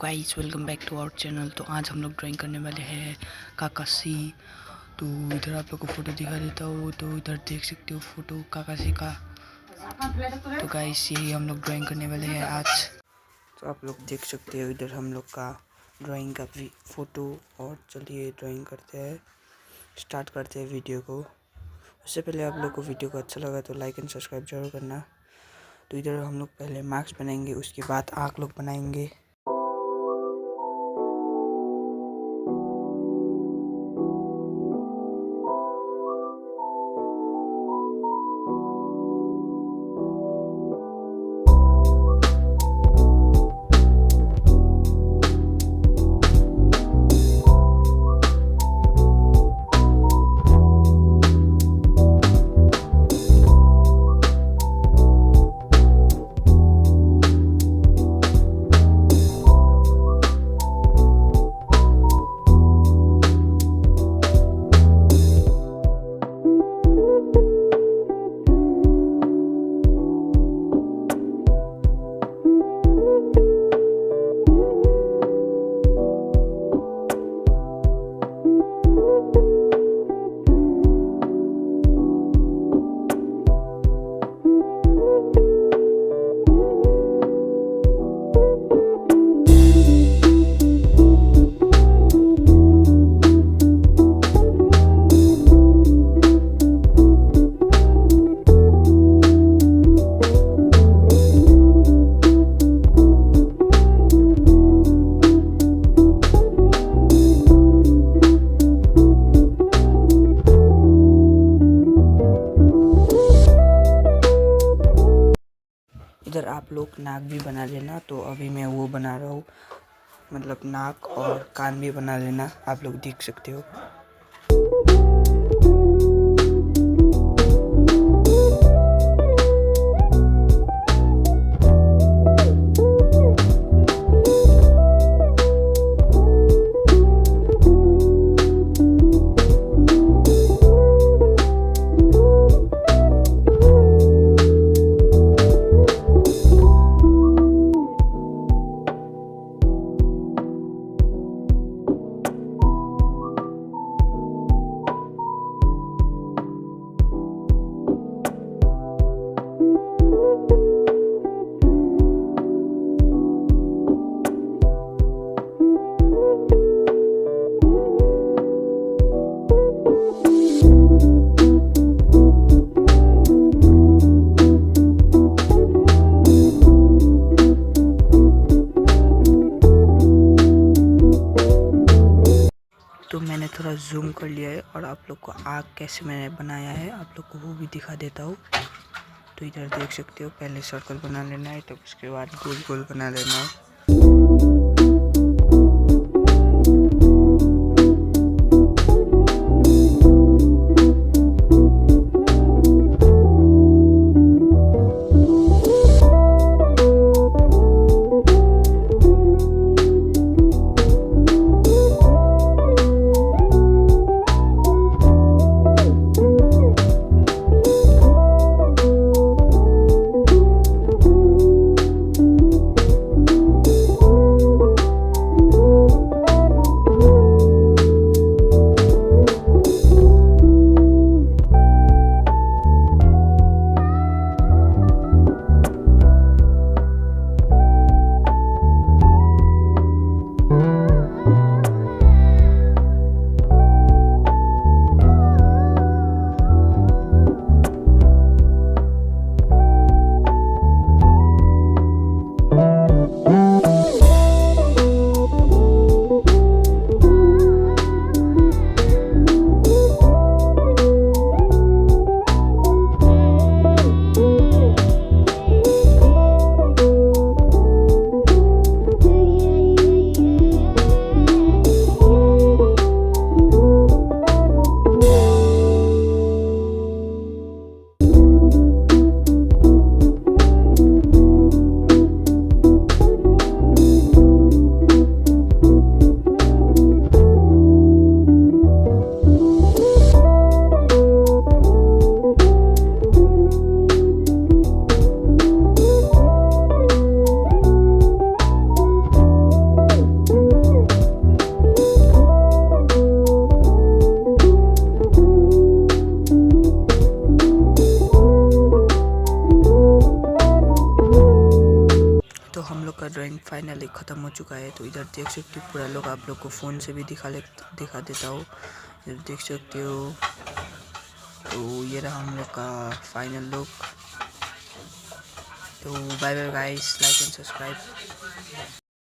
Guys welcome back to our channel. तो आज हम लोग ड्राइंग करने वाले हैं काकाशी। तो इधर आप लोग को फोटो दिखा देता हूँ। तो इधर देख सकते हो फोटो काकाशी का। तो गाइस यही हम लोग ड्राइंग करने वाले हैं आज। तो आप लोग देख सकते हो इधर हम लोग का ड्राइंग का भी फोटो। और चलिए ड्राइंग करते हैं, स्टार्ट करते हैं वीडियो को। उससे पहले आप लोग को वीडियो को अच्छा लगा तो लाइक एंड सब्सक्राइब जरूर करना। तो इधर हम लोग पहले मार्क्स बनाएंगे, उसके बाद आँख लोग बनाएंगे। इधर आप लोग नाक भी बना लेना। तो अभी मैं वो बना रहा हूँ, मतलब नाक और कान भी बना लेना। आप लोग देख सकते हो। तो मैंने थोड़ा जूम कर लिया है और आप लोग को आँख कैसे मैंने बनाया है आप लोग को वो भी दिखा देता हूँ। तो इधर देख सकते हो, पहले सर्कल बना लेना है, तो उसके बाद गोल गोल बना लेना है। फाइनली ख़त्म हो चुका है। तो इधर देख सकते हो पूरा लोग, आप लोग को फ़ोन से भी दिखा देता हूँ, इधर देख सकते हो। तो ये रहा हम लोग का फाइनल लुक। तो bye bye guys, like and subscribe.